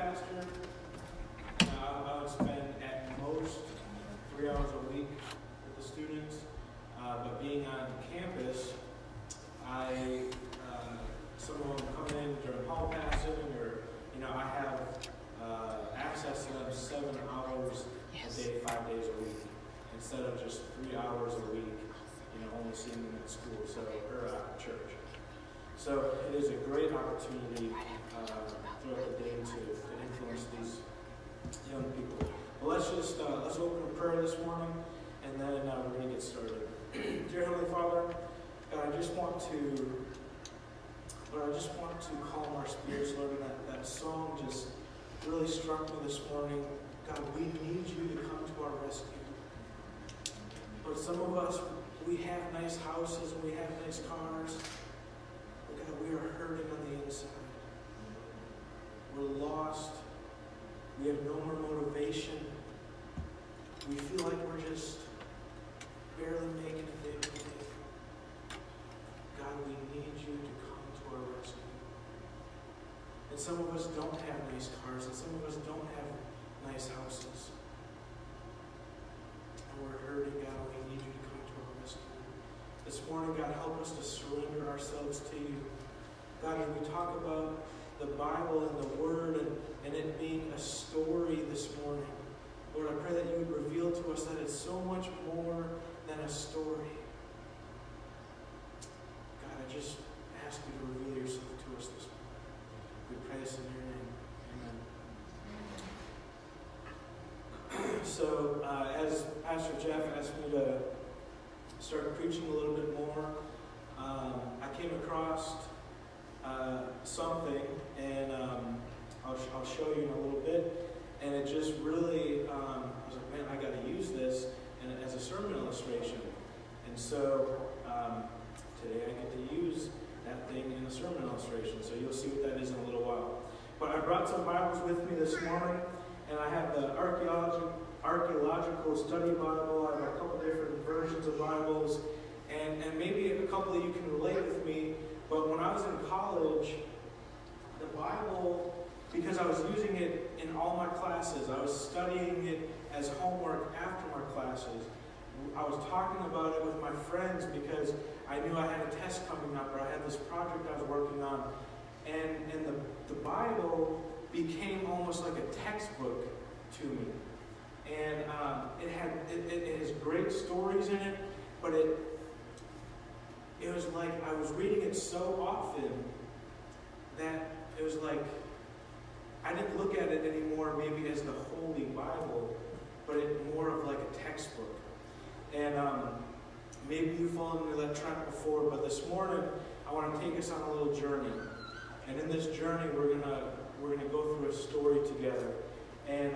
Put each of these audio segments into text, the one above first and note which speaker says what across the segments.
Speaker 1: pastor, I would spend at most 3 hours a week with the students. But being on campus, some of them come in during hall passing, or I have access to them 7 hours a day, 5 days a week, instead of just 3 hours a week. Only seeing them at school, or at church. So it is a great opportunity throughout the day to influence these young people. Well, let's open a prayer this morning, and then we're going to get started. Dear Heavenly Father, God, I just want to calm our spirits, Lord, and that song just really struck me this morning. God, we need you to come to our rescue. Lord, some of us, we have nice houses and we have nice cars, but God, we are hurting on the inside. We're lost. We have no more motivation. We feel like we're just barely making it day to day. God, we need you to come to our rescue. And some of us don't have nice cars, and some of us don't have nice houses. And we're hurting, God, and we need you to come to our rescue. This morning, God, help us to surrender ourselves to you. God, as we talk about the Bible and the Word and it being a story this morning, Lord, I pray that you would reveal to us that it's so much more than a story. God, I just ask you to reveal yourself to us this morning. We pray this in your name. Amen. So, as Pastor Jeff asked me to start preaching a little bit more, I came across something, and I'll show you in a little bit. And it just really, I was like, man, I got to use this as a sermon illustration. And so today I get to use that thing in a sermon illustration. So you'll see what that is in a little while. But I brought some Bibles with me this morning, and I have the Archaeological Study Bible. I have a couple different versions of Bibles, and maybe a couple of you can relate with me. But when I was in college, the Bible, because I was using it in all my classes, I was studying it as homework after my classes. I was talking about it with my friends because I knew I had a test coming up, or I had this project I was working on. And the Bible became almost like a textbook to me. And it has great stories in it, but it was like I was reading it so often that it was like I didn't look at it anymore maybe as the Holy Bible, but it more of like a textbook. And maybe you've fallen into that trap before, but this morning I want to take us on a little journey. And in this journey we're gonna go through a story together. And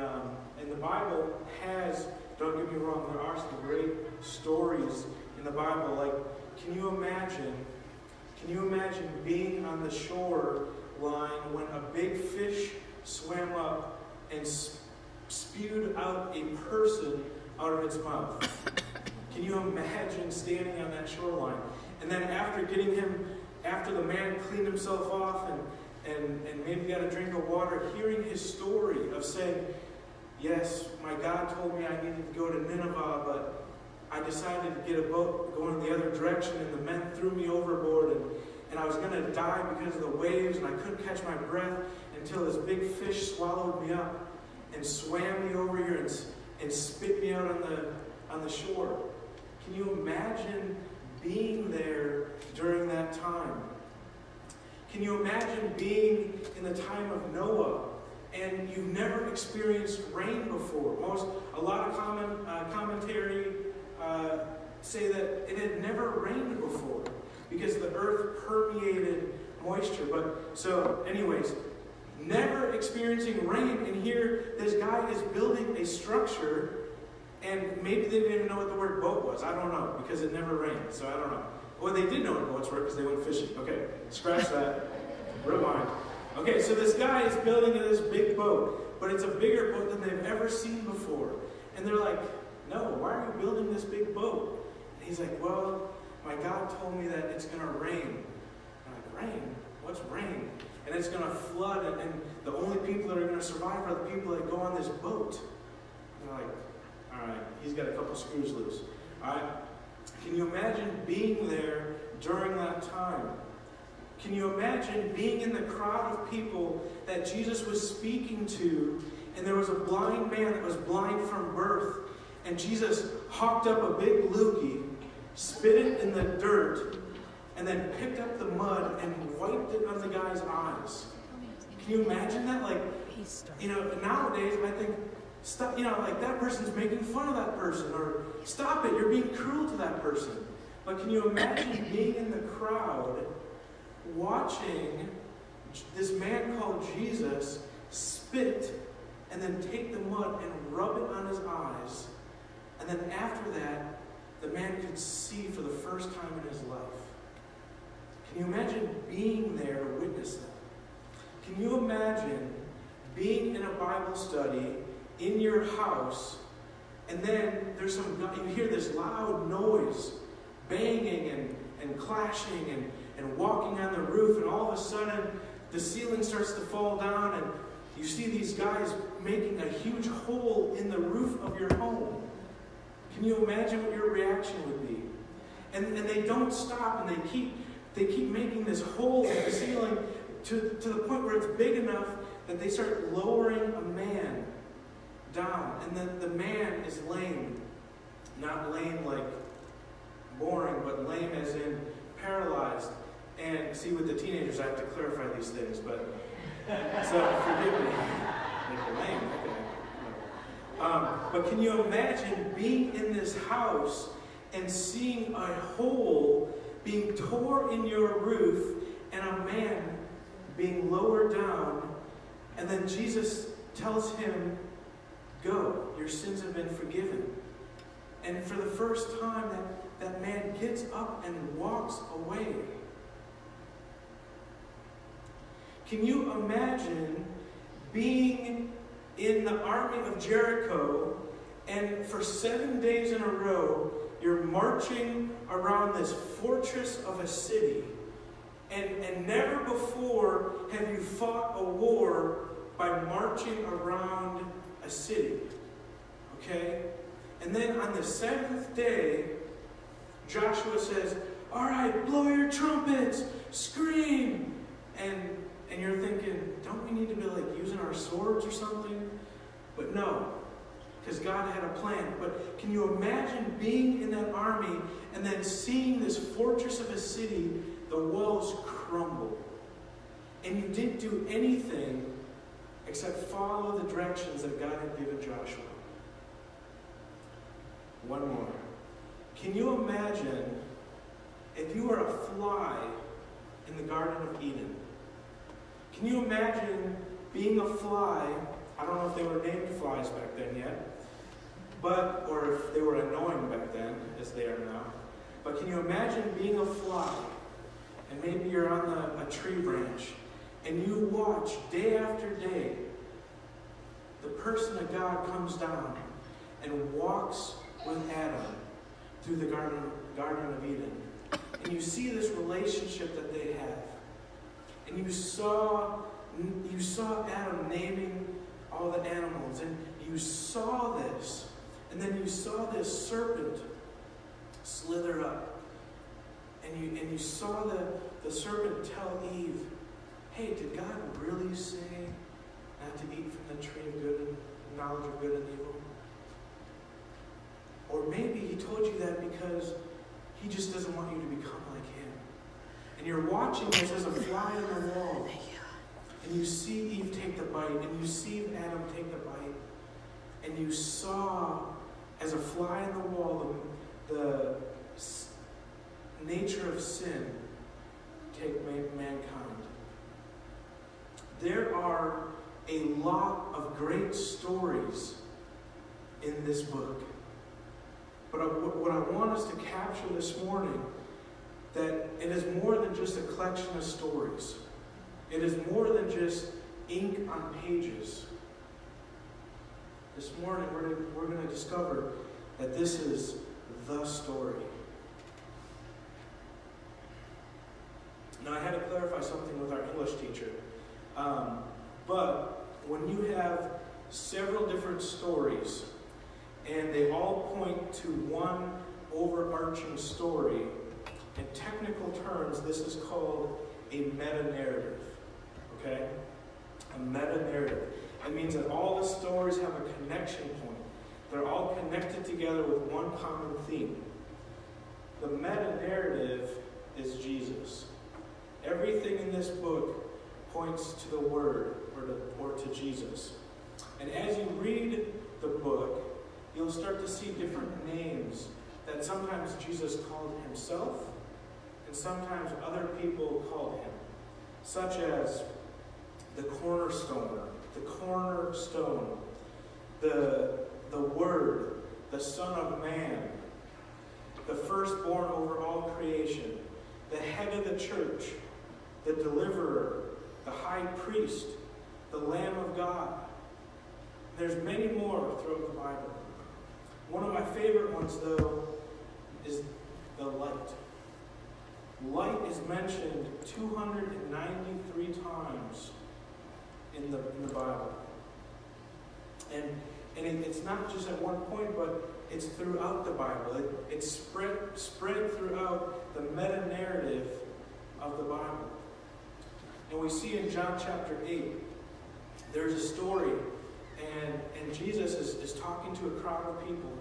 Speaker 1: the Bible has, don't get me wrong, there are some great stories in the Bible. Like, can you imagine being on the shore line when a big fish swam up and spewed out a person out of its mouth? Can you imagine standing on that shoreline? And then after the man cleaned himself off and maybe got a drink of water, hearing his story of saying, yes, my God told me I needed to go to Nineveh, but I decided to get a boat going the other direction, and the men threw me overboard, and I was going to die because of the waves, and I couldn't catch my breath until this big fish swallowed me up and swam me over here and spit me out on the shore. Can you imagine being there during that time? Can you imagine being in the time of Noah and you've never experienced rain before? A lot of commentary say that it had never rained before because the earth permeated moisture. But so, anyways, never experiencing rain, and here this guy is building a structure, and maybe they didn't even know what the word boat was. I don't know, because it never rained, so I don't know. Well, they did know what boats were because they went fishing. Okay, scratch that. Rewind. Okay, so this guy is building this big boat, but it's a bigger boat than they've ever seen before. And they're like, no, why are you building this big boat? And he's like, well, my God told me that it's going to rain. I'm like, rain? What's rain? And it's going to flood, and the only people that are going to survive are the people that go on this boat. And they're like, all right, he's got a couple screws loose. All right? Can you imagine being there during that time? Can you imagine being in the crowd of people that Jesus was speaking to, and there was a blind man that was blind from birth, and Jesus hawked up a big loogie, spit it in the dirt, and then picked up the mud and wiped it on the guy's eyes? Can you imagine that? Like, nowadays I think, stop, like that person's making fun of that person, or stop it, you're being cruel to that person. But can you imagine being in the crowd, watching this man called Jesus spit and then take the mud and rub it on his eyes, and then after that, the man could see for the first time in his life? Can you imagine being there to witness that? Can you imagine being in a Bible study in your house, and then there's you hear this loud noise, banging and clashing and walking on the roof, and all of a sudden the ceiling starts to fall down, and you see these guys making a huge hole in the roof of your home. Can you imagine what your reaction would be? And they don't stop, and they keep making this hole in the ceiling to the point where it's big enough that they start lowering a man down. And then the man is lame. Not lame like boring, but lame as in paralyzed. And see, with the teenagers, I have to clarify these things, but so forgive me. Like lame, okay. But can you imagine being in this house and seeing a hole being tore in your roof and a man being lowered down, and then Jesus tells him, go, your sins have been forgiven. And for the first time, that man gets up and walks away. Can you imagine being in the army of Jericho, and for 7 days in a row, you're marching around this fortress of a city, and never before have you fought a war by marching around a city. Okay? And then on the 7th day, Joshua says, all right, blow your trumpets, scream. And you're thinking, don't we need to be like using our swords or something? But no, because God had a plan. But can you imagine being in that army and then seeing this fortress of a city, the walls crumble, and you didn't do anything except follow the directions that God had given Joshua? One more. Can you imagine if you were a fly in the Garden of Eden? Can you imagine being a fly? I don't know if they were named flies back then yet, or if they were annoying back then, as they are now. But can you imagine being a fly, and maybe you're on a tree branch, and you watch day after day, the person of God comes down and walks with Adam through the Garden of Eden. And you see this relationship that they have. And you saw Adam naming all the animals, and you saw this. And then you saw this serpent slither up. And you saw the serpent tell Eve, hey, did God really say not to eat from the tree of good and knowledge of good and evil? Or maybe he told you that because he just doesn't want you to become like him. And you're watching this as a fly on the wall. And you see Eve take the bite, and you see Adam take the bite. And you saw, as a fly on the wall, the nature of sin take mankind. There are a lot of great stories in this book. But what I want us to capture this morning, that it is more than just a collection of stories. It is more than just ink on pages. This morning we're going to discover that this is the story. Now I had to clarify something with our English teacher. But when you have several different stories, and they all point to one overarching story, in technical terms, this is called a meta-narrative. Okay? A meta-narrative. It means that all the stories have a connection point. They're all connected together with one common theme. The meta-narrative is Jesus. Everything in this book points to the Word or to Jesus. And as you read the book, you'll start to see different names that sometimes Jesus called himself and sometimes other people called him, such as the cornerstone, the Word, the Son of Man, the firstborn over all creation, the head of the church, the deliverer, the high priest, the Lamb of God. There's many more throughout the Bible. One of my favorite ones, though, is the light. Light is mentioned 293 times in the Bible. And it's not just at one point, but it's throughout the Bible. It's spread throughout the meta-narrative of the Bible. And we see in John chapter 8, there's a story, and Jesus is talking to a crowd of people,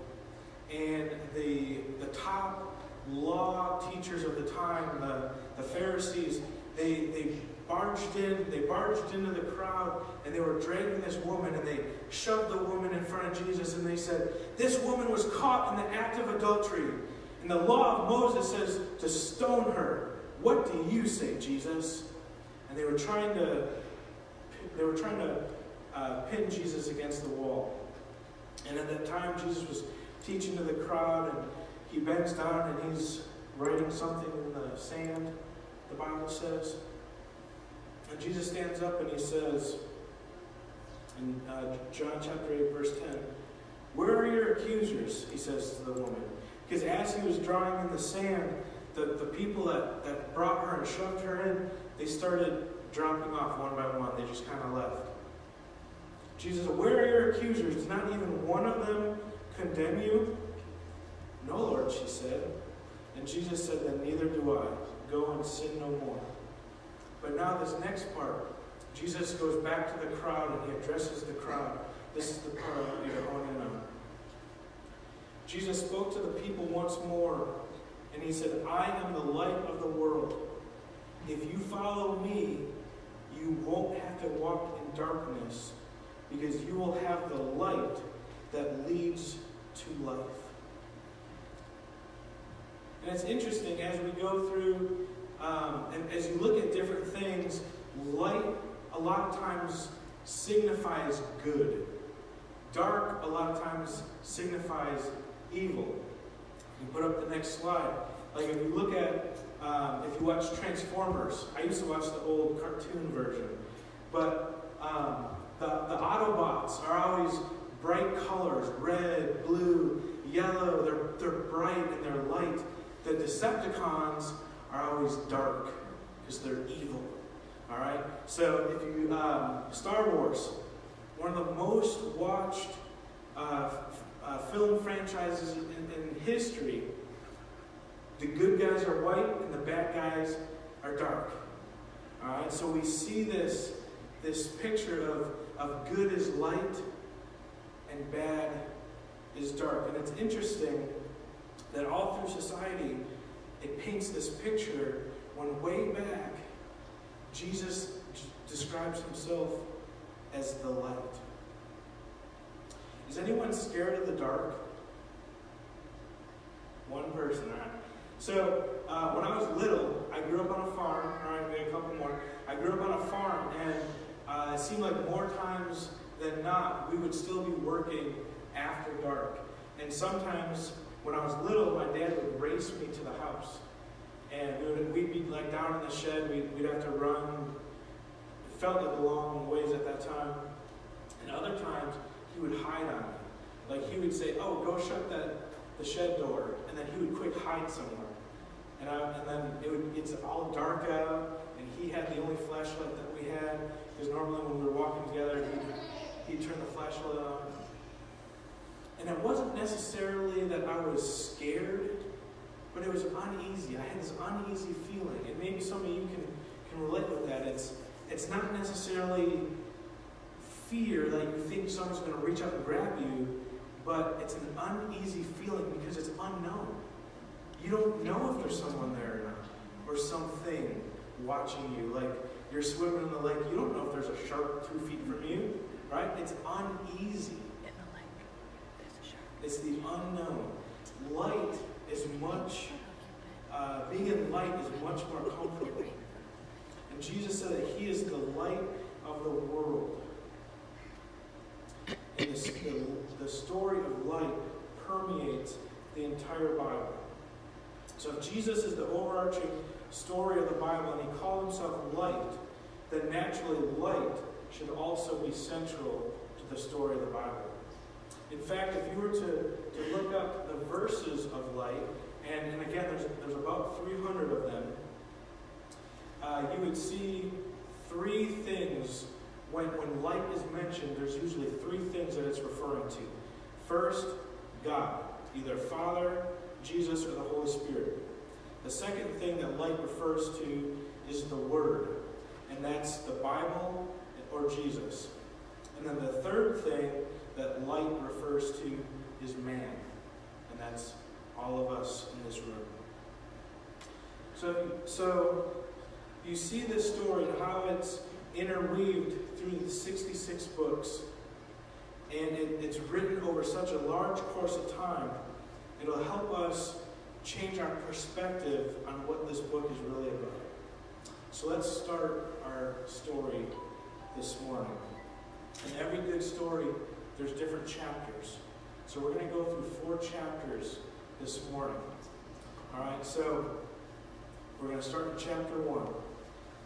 Speaker 1: and the top law teachers of the time, the Pharisees, they barged into the crowd, and they were dragging this woman, and they shoved the woman in front of Jesus, and they said, "This woman was caught in the act of adultery, and the law of Moses says to stone her. What do you say, Jesus?" And they were trying to pin Jesus against the wall. And at that time, Jesus was teaching to the crowd, and he bends down and he's writing something in the sand, the Bible says. And Jesus stands up and he says, in John chapter 8, verse 10, "Where are your accusers?" he says to the woman. Because as he was drawing in the sand, the people that brought her and shoved her in, they started dropping off one by one. They just kind of left. Jesus said, "Where are your accusers? Does not even one of them condemn you?" "No, Lord," she said. And Jesus said, "Then neither do I. Go and sin no more." But now this next part, Jesus goes back to the crowd and he addresses the crowd. This is the part that you're honing in on. Jesus spoke to the people once more, and he said, "I am the light of the world. If you follow me, you won't have to walk in darkness, because you will have the light that leads to life." And it's interesting, as we go through, and as you look at different things, light a lot of times signifies good. Dark a lot of times signifies evil. You put up the next slide. Like if you look at, if you watch Transformers, I used to watch the old cartoon version, but the Autobots are always bright colors, red, blue, yellow. They're bright and they're light. The Decepticons are always dark because they're evil. All right. So if you Star Wars, one of the most watched film franchises in history. The good guys are white and the bad guys are dark. All right. So we see this picture of good is light and bad is dark. And it's interesting that all through society, it paints this picture when way back, Jesus describes himself as the light. Is anyone scared of the dark? One person, all right. So, when I was little, I grew up on a farm. All right, we had a couple more. I grew up on a farm, and it seemed like more times than not, we would still be working after dark. And sometimes, when I was little, my dad would race me to the house. And we'd be like down in the shed, we'd have to run. It felt like a long ways at that time. And other times, he would hide on me. Like he would say, "Oh, go shut the shed door," and then he would quick hide somewhere. And then it's all dark out, and he had the only flashlight that we had. because normally when we were walking together, he'd turn the flashlight on. And it wasn't necessarily that I was scared, but it was uneasy. I had this uneasy feeling. And maybe some of you can relate with that. It's not necessarily fear that you think someone's going to reach up and grab you, but it's an uneasy feeling because it's unknown. You don't know if there's someone there or not, or something watching you. Like you're swimming in the lake, you don't know if there's a shark 2 feet from you, right? It's uneasy.
Speaker 2: In the lake, there's a shark.
Speaker 1: It's the unknown. Light is much, being in light is much more comfortable. And Jesus said that He is the light of the world. And the story of light permeates the entire Bible. So if Jesus is the overarching story of the Bible and He called Himself light, then naturally light should also be central to the story of the Bible. In fact, if you were to look up the verses of light, and again, there's about 300 of them, you would see 3 things. When light is mentioned, there's usually 3 things that it's referring to. First, God, either Father, Jesus, or the Holy Spirit. The second thing that light refers to is the Word, and that's the Bible or Jesus. And then the third thing that light refers to is man, and that's all of us in this room. So you see this story and how it's interweaved through the 66 books, and it's written over such a large course of time. It'll help us change our perspective on what this book is really about. So let's start our story this morning. In every good story, there's different chapters. So we're going to go through 4 chapters this morning. All right, so we're going to start in chapter 1,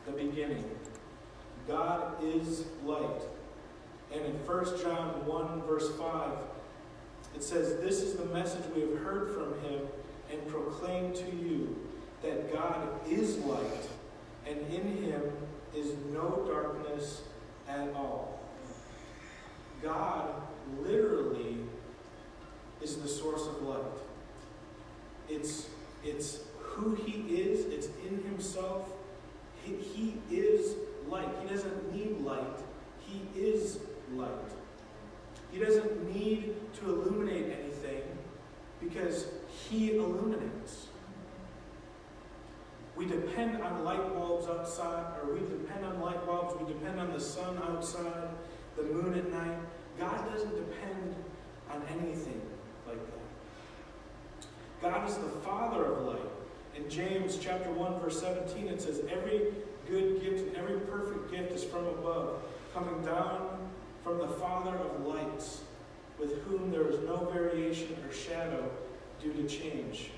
Speaker 1: the beginning. God is light. And in 1 John 1, verse 5, it says, "This is the message we have heard from Him and proclaim to you, that God is light, and in Him is no darkness at all." God literally is the source of light. It's who He is. It's in Himself. He is light. He doesn't need light. He is light. He doesn't need to illuminate anything because He illuminates. We depend on light bulbs outside, or we depend on light bulbs, we depend on the sun outside, the moon at night. God doesn't depend on anything like that. God is the Father of light. In James chapter 1, verse 17, it says, "Every good gift and every perfect gift is from above, coming down from the Father of lights, with whom there is no variation or shadow due to change."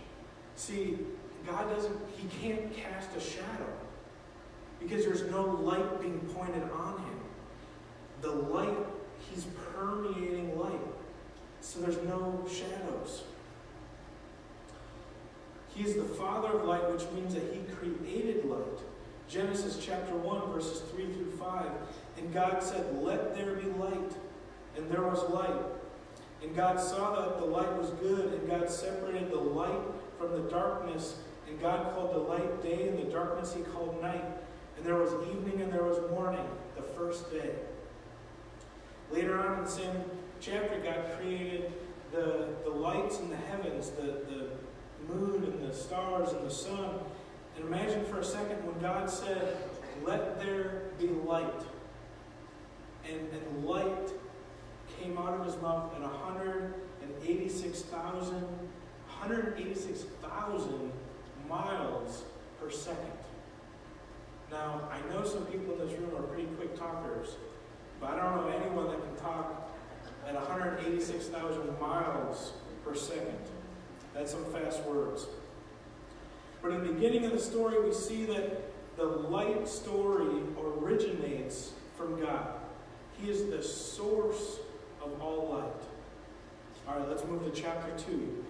Speaker 1: See, God He can't cast a shadow because there's no light being pointed on Him. The light, He's permeating light, so there's no shadows. He is the Father of light, which means that He created light. Genesis chapter 1, verses 3 through 5. "And God said, 'Let there be light.' And there was light. And God saw that the light was good, and God separated the light from the darkness. And God called the light day, and the darkness He called night. And there was evening and there was morning, the first day." Later on in the same chapter, God created the lights in the heavens, the moon and the stars and the sun. And imagine for a second when God said, "Let there be light." And light came out of His mouth at 186,000 miles per second. Now, I know some people in this room are pretty quick talkers, but I don't know anyone that can talk at 186,000 miles per second. That's some fast words. But in the beginning of the story, we see that the light story originates from God. He is the source of all light. All right, let's move to chapter 2.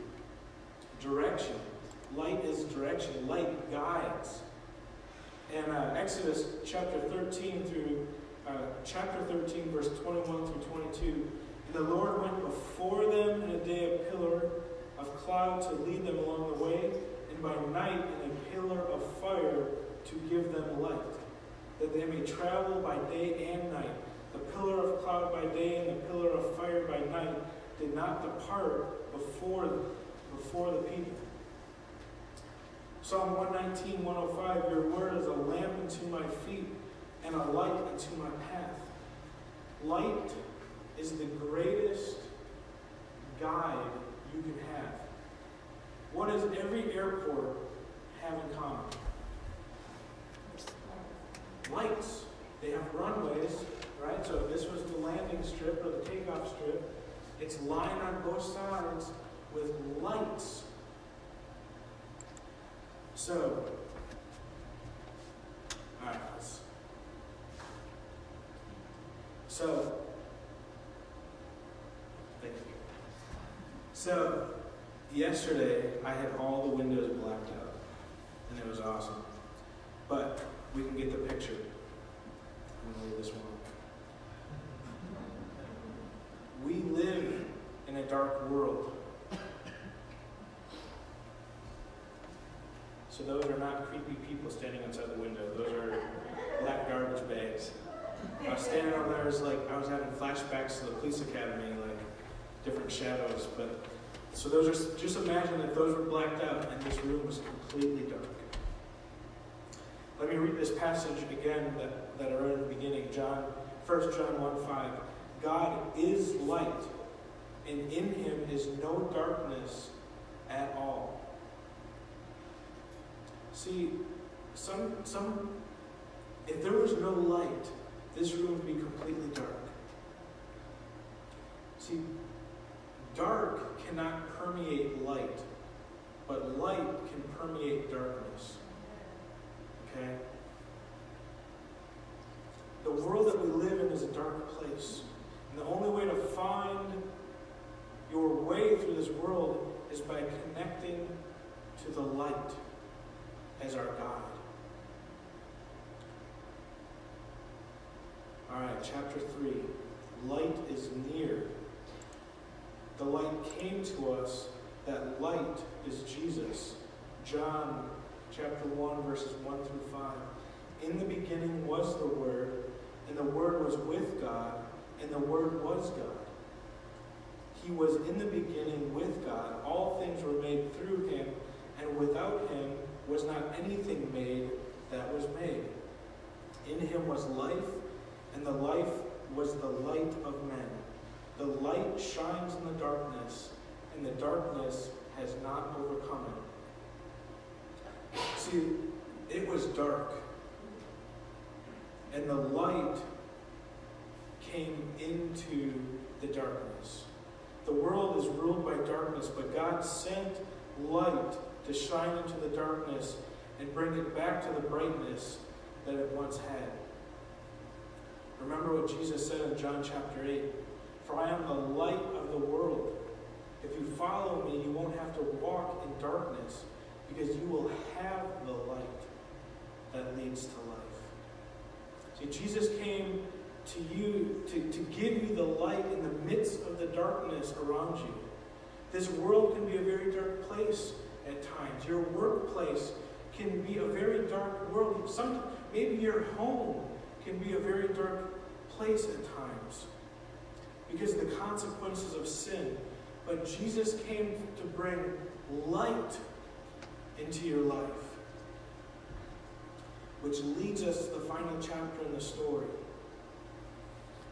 Speaker 1: Direction. Light is direction. Light guides. In Exodus chapter 13 through chapter 13, verse 21 through 22. And the Lord went before them in a day a pillar of cloud to lead them along the way, and by night in a pillar of fire to give them light, that they may travel by day and night. The pillar of cloud by day and the pillar of fire by night did not depart before the people. Psalm 119, 105, your word is a lamp unto my feet and a light unto my path. Light is the greatest guide you can have. What does every airport have in common? Lights. They have runways, right? So if this was the landing strip or the takeoff strip, it's lined on both sides with lights. So, all right, thank you. So, yesterday I had all the windows blacked out, and it was awesome. But we can get the picture. I'm going to leave this one. We live in a dark world. So those are not creepy people standing outside the window. Those are black garbage bags. I was standing over there, I was having flashbacks to the police academy, like different shadows. But so those are, just imagine that those were blacked out and this room was completely dark. Let me read this passage again that I read in the beginning. 1 John 1:5. God is light, and in him is no darkness at all. See, if there was no light, this room would be completely dark. See, dark cannot permeate light, but light can permeate darkness. Okay? The world that we live in is a dark place. And the only way to find your way through this world is by connecting to the light as our guide. All right, chapter 3. Light is near. The light came to us. That light is Jesus. John chapter 1, verses 1 through 5. In the beginning was the Word, and the Word was with God, and the Word was God. He was in the beginning with God. All things were made through him, and without him was not anything made that was made. In him was life, and the life was the light of men. The light shines in the darkness, and the darkness has not overcome it. See, it was dark, and the light came into the darkness. The world is ruled by darkness, but God sent light to shine into the darkness and bring it back to the brightness that it once had. Remember what Jesus said in John chapter 8. For I am the light of the world. If you follow me, you won't have to walk in darkness, because you will have the light that leads to life. See, Jesus came to you to give you the light in the midst of the darkness around you. This world can be a very dark place at times. Your workplace can be a very dark world. Maybe your home can be a very dark place at times because of the consequences of sin. But Jesus came to bring light into your life, which leads us to the final chapter in the story.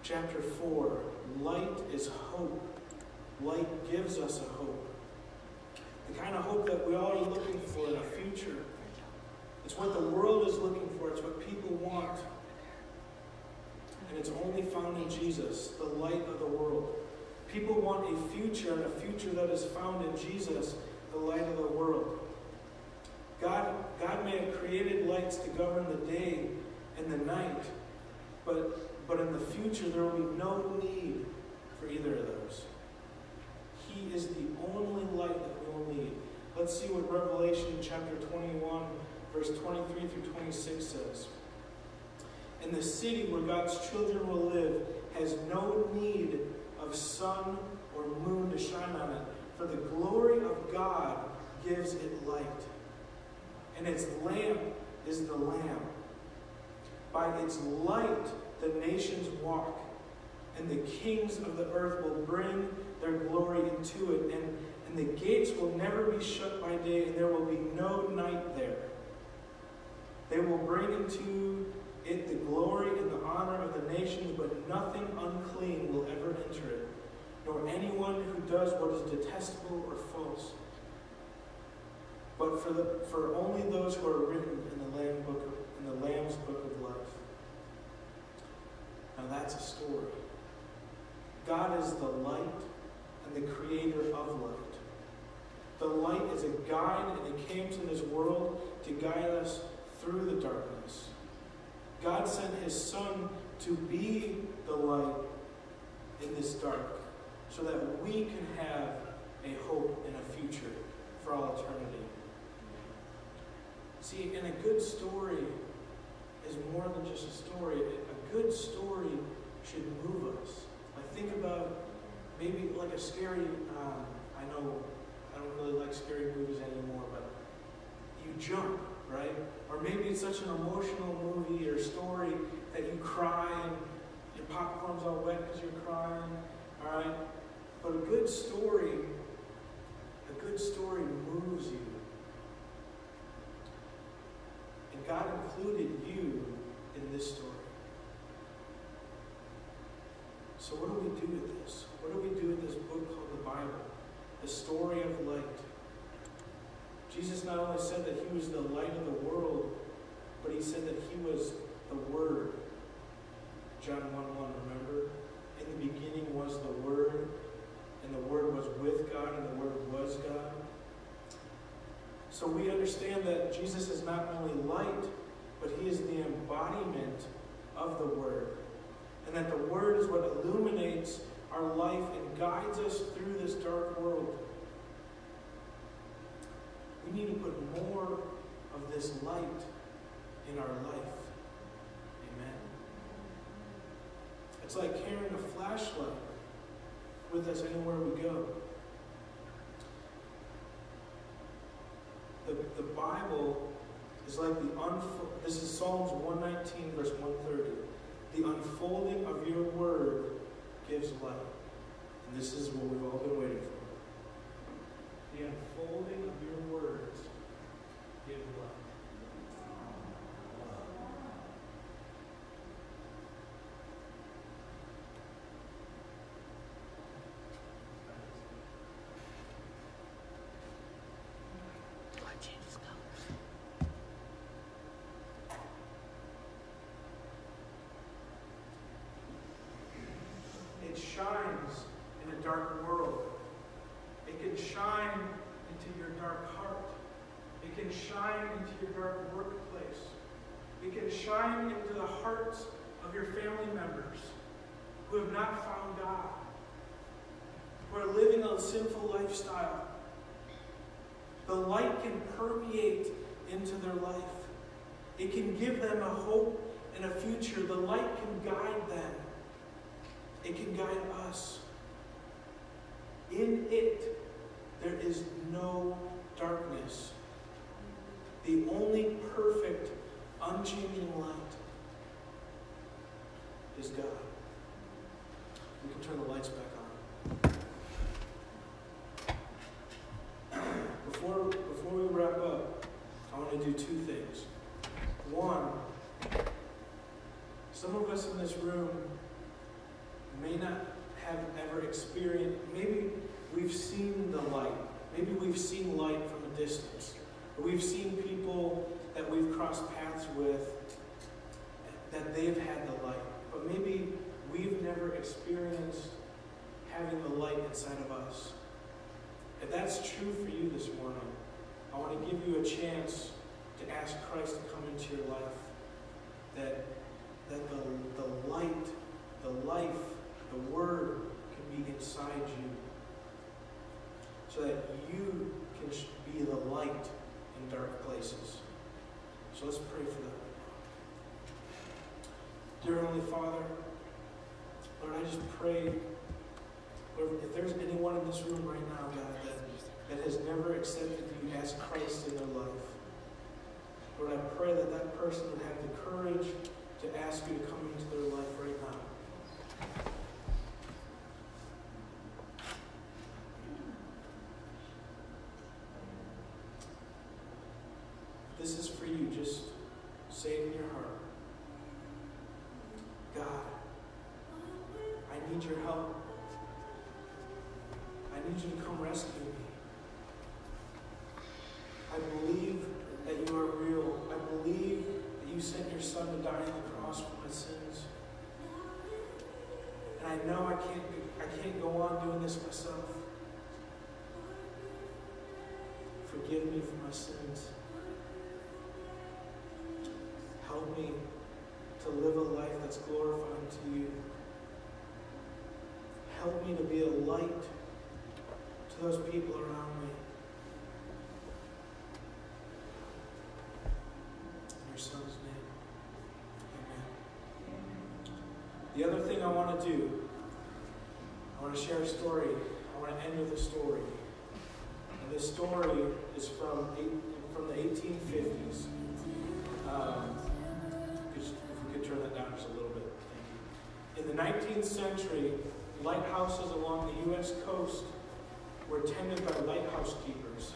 Speaker 1: Chapter 4, light is hope. Light gives us a hope. The kind of hope that we all are looking for in a future. It's what the world is looking for. It's what people want. And it's only found in Jesus, the light of the world. People want a future, and a future that is found in Jesus, the light of the world. God may have created lights to govern the day and the night, but in the future there will be no need for either of those. He is the only light that we will need. Let's see what Revelation chapter 21, verse 23 through 26 says. and the city where God's children will live has no need of sun or moon to shine on it, for the glory of God gives it light. And its lamp is the Lamb. By its light the nations walk, and the kings of the earth will bring their glory into it, and the gates will never be shut by day, and there will be no night there. They will bring into it the glory and the honor of the nations, but nothing unclean will ever enter it, nor anyone who does what is detestable or false. But for only those who are written in the Lamb's book of life. Now that's a story. God is the light and the creator of light. The light is a guide, and it came to this world to guide us through the darkness. God sent his Son to be the light in this dark, so that we can have a hope and a future for all eternity. See, and a good story is more than just a story. A good story should move us. Like, think about maybe like a scary, I know I don't really like scary movies anymore, but you jump, right? Or maybe it's such an emotional movie or story that you cry and your popcorn's all wet because you're crying, all right? But a good story moves you. And God included you in this story. So what do we do with this? What do we do with this book called the Bible? The story of light. Jesus not only said that he was the light of the world, but he said that he was the Word. John 1:1, remember? In the beginning was the Word, and the Word was with God, and the Word was God. So we understand that Jesus is not only light, but he is the embodiment of the Word. And that the Word is what illuminates our life and guides us through this dark world. We need to put more of this light in our life. Amen. It's like carrying a flashlight with us anywhere we go. The Bible is like this is Psalms 119, verse 130. The unfolding of your word gives light. And this is what we've all been waiting for. The unfolding of your words gives light.
Speaker 2: What changes colors?
Speaker 1: It shines in a dark world. It can shine into your dark heart. It can shine into your dark workplace. It can shine into the hearts of your family members who have not found God, who are living a sinful lifestyle. The light can permeate into their life. It can give them a hope and a future. The light can guide them. It can guide us. In it, there is no darkness. The only perfect, unchanging light is God. We can turn the lights back on. Before we wrap up, I want to do two things. One, some of us in this room may not have ever experienced, maybe we've seen the light. Maybe we've seen light from a distance. Or we've seen people that we've crossed paths with that they've had the light. But maybe we've never experienced having the light inside of us. If that's true for you this morning, I want to give you a chance to ask Christ to come into your life. That the light, the life, the Word can be inside you. So that you can be the light in dark places. So let's pray for that. Heavenly Father, Lord, I just pray, Lord, if there's anyone in this room right now, God, that has never accepted you as Christ in their life, Lord, I pray that that person would have the courage to ask you to come into their life right now. This is for you. Just say it in your heart. God, I need your help. I need you to come rescue me. I believe that you are real. I believe that you sent your Son to die on the cross for my sins. And I know I can't go on doing this myself. Forgive me for my sins. Help me to live a life that's glorifying to you. Help me to be a light to those people around me. In your Son's name, amen. The other thing I want to do, I want to share a story. I want to end with a story. And this story is from the 1850s. If we could turn that down just a little bit. Thank you. In the 19th century, lighthouses along the U.S. coast were tended by lighthouse keepers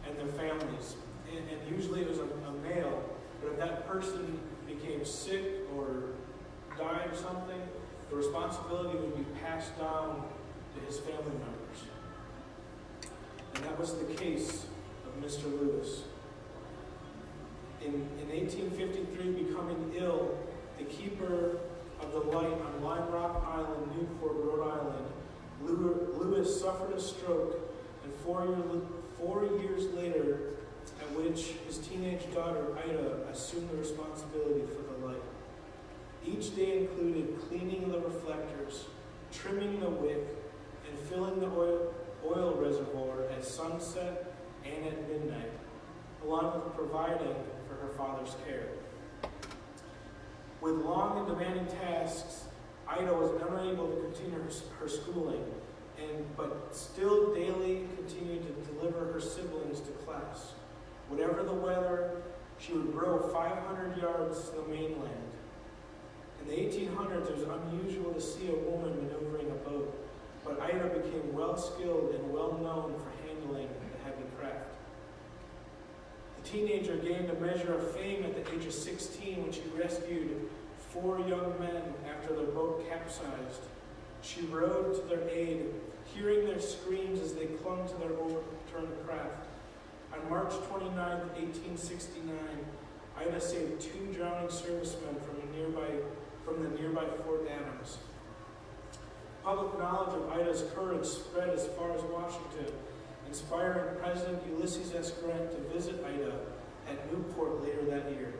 Speaker 1: and their families. And usually it was a male, but if that person became sick or died or something, the responsibility would be passed down to his family members. And that was the case of Mr. Lewis. In 1853, becoming ill, the keeper of the light on Lime Rock Island, Newport, Rhode Island, Lewis suffered a stroke, and 4 years later, at which his teenage daughter, Ida, assumed the responsibility for the light. Each day included cleaning the reflectors, trimming the wick, and filling the oil reservoir at sunset and at midnight, along with providing for her father's care. With long and demanding tasks, Ida was unable to continue her schooling, but still daily continued to deliver her siblings to class. Whatever the weather, she would row 500 yards to the mainland. In the 1800s, it was unusual to see a woman maneuvering a boat, but Ida became well-skilled and well-known for handling the heavy craft. The teenager gained a measure of fame at the age of 16 when she rescued 4 young men after their boat capsized. She rowed to their aid, hearing their screams as they clung to their overturned craft. On March 29, 1869, Ida saved 2 drowning servicemen from the nearby Fort Adams. Public knowledge of Ida's courage spread as far as Washington, inspiring President Ulysses S. Grant to visit Ida at Newport later that year.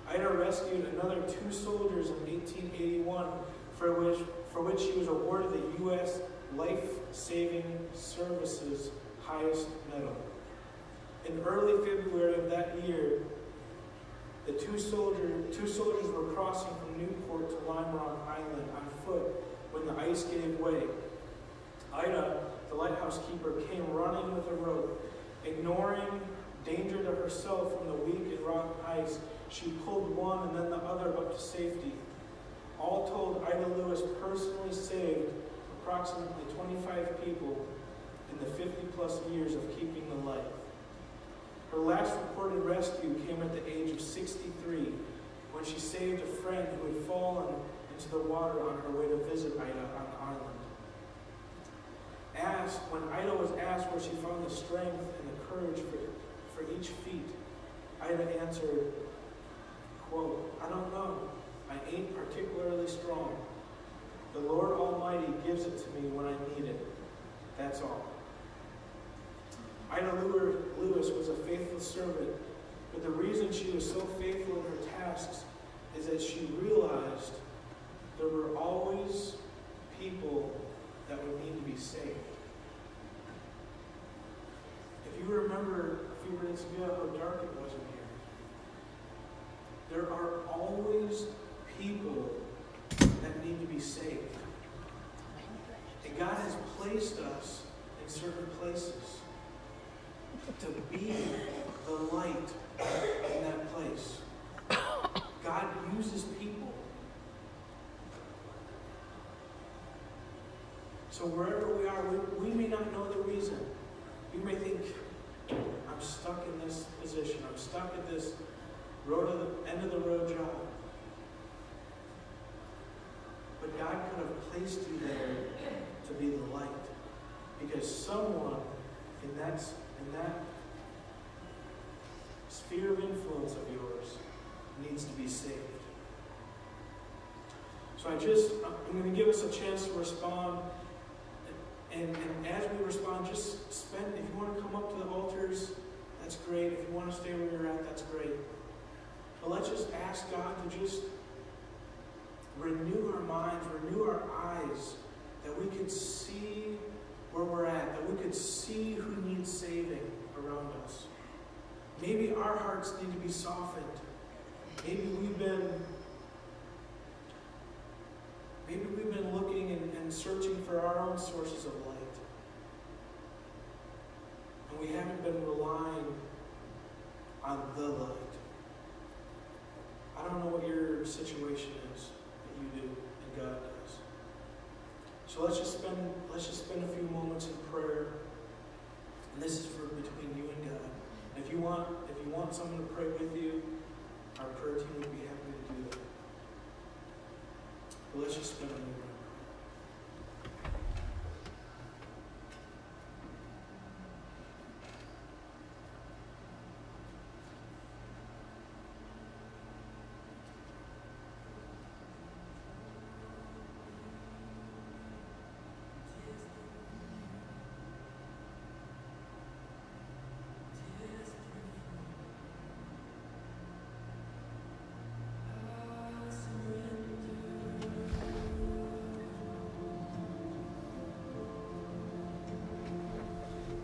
Speaker 1: Ida rescued another 2 soldiers in 1881, for which she was awarded the U.S. Life-Saving Services highest medal. In early February of that year, the two soldiers were crossing from Newport to Lime Rock Island on foot when the ice gave way. Ida, the lighthouse keeper, came running with a rope. Ignoring danger to herself from the weak and rotten ice, she pulled one and then the other up to safety. All told, Ida Lewis personally saved approximately 25 people in the 50-plus years of keeping the light. Her last reported rescue came at the age of 63, when she saved a friend who had fallen into the water on her way to visit Ida on the island. When Ida was asked where she found the strength and the courage for each feat, Ida answered, quote, "I don't know. I ain't particularly strong. The Lord Almighty gives it to me when I need it. That's all." Ida Lewis was a faithful servant, but the reason she was so faithful in her tasks is that she realized there were always people that would need to be saved. If you remember a few minutes ago how dark it was in here, there are always people be saved. And God has placed us in certain places to be the light in that place. God uses people. So wherever we are, we may not know the reason. We may think, I'm stuck in this position. I'm stuck at this end of the road job. But God could have placed you there to be the light. Because someone in that sphere of influence of yours needs to be saved. So I'm going to give us a chance to respond. And as we respond, just if you want to come up to the altars, that's great. If you want to stay where you're at, that's great. But let's just ask God to just renew our minds, renew our eyes, that we could see where we're at, that we could see who needs saving around us. Maybe our hearts need to be softened. Maybe we've been looking and searching for our own sources of light. And we haven't been relying on the light. I don't know what your situation is that you do and God does. So let's just spend a few moments in prayer. And this is for between you and God. And if you want someone to pray with you, our prayer team would be happy to do that. But let's just spend a moment.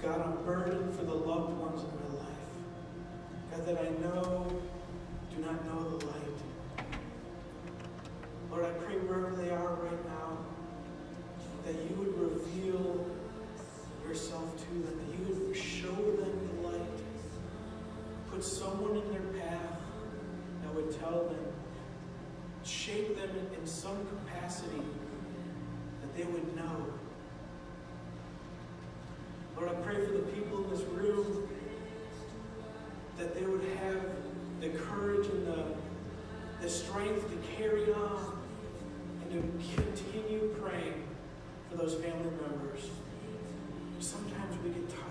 Speaker 1: God, I'm burdened for the loved ones in my life. God, that I know do not know the light. Lord, I pray wherever they are right now, that you would reveal yourself to them, that you would show them the light. Put someone in their path that would tell them, shape them in some capacity that they would know. Lord, I pray for the people in this room that they would have the courage and the strength to carry on and to continue praying for those family members. Sometimes we get tired.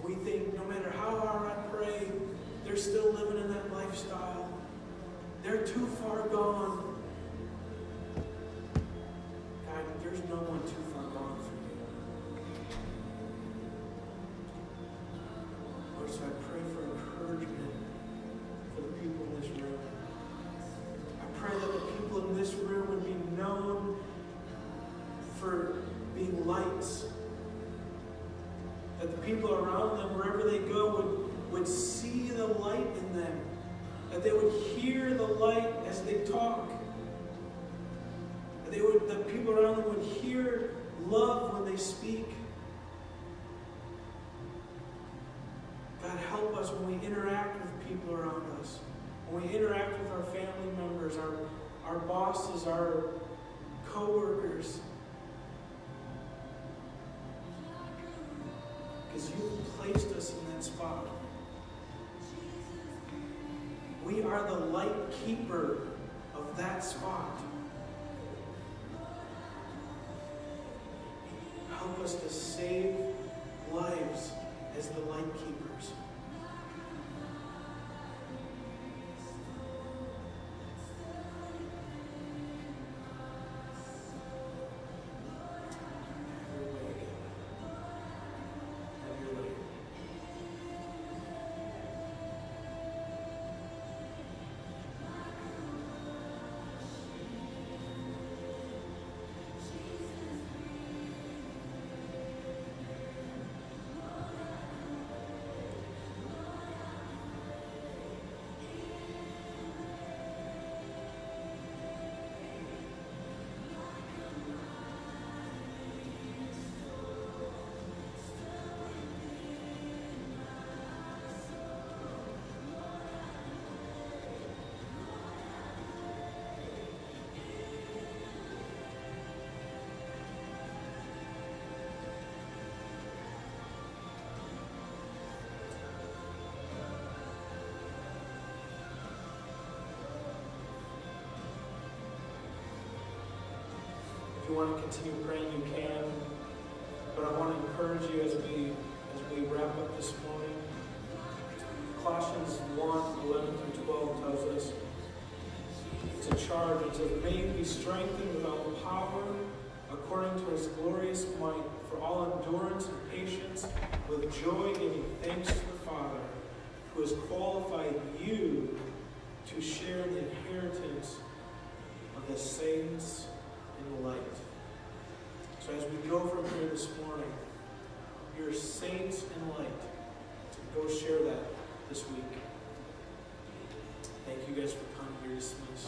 Speaker 1: We think no matter how hard I pray, they're still living in that lifestyle. They're too far gone. God, there's no one too far gone for you. Lord, so I pray for encouragement for the people in this room. I pray that the people in this room would be known for being lights. That the people around them, wherever they go, would see the light in them. That they would hear the light as they talk. That the people around them would hear love when they speak. God, help us when we interact with people around us. When we interact with our family members, our bosses, our co-workers. Because you've placed us in that spot. We are the light keeper of that spot. Help us to save lives as the light keepers. you want to continue praying, you can. But I want to encourage you as we wrap up this morning. Colossians 1:11-12 tells us, it's a charge. It says, may you be strengthened with all power according to his glorious might, for all endurance and patience, with joy giving thanks to the Father, who has qualified you to share in the inheritance of the saints in the light. So as we go from here this morning, you're saints in light. Go share that this week. Thank you guys for coming here. Dismissed.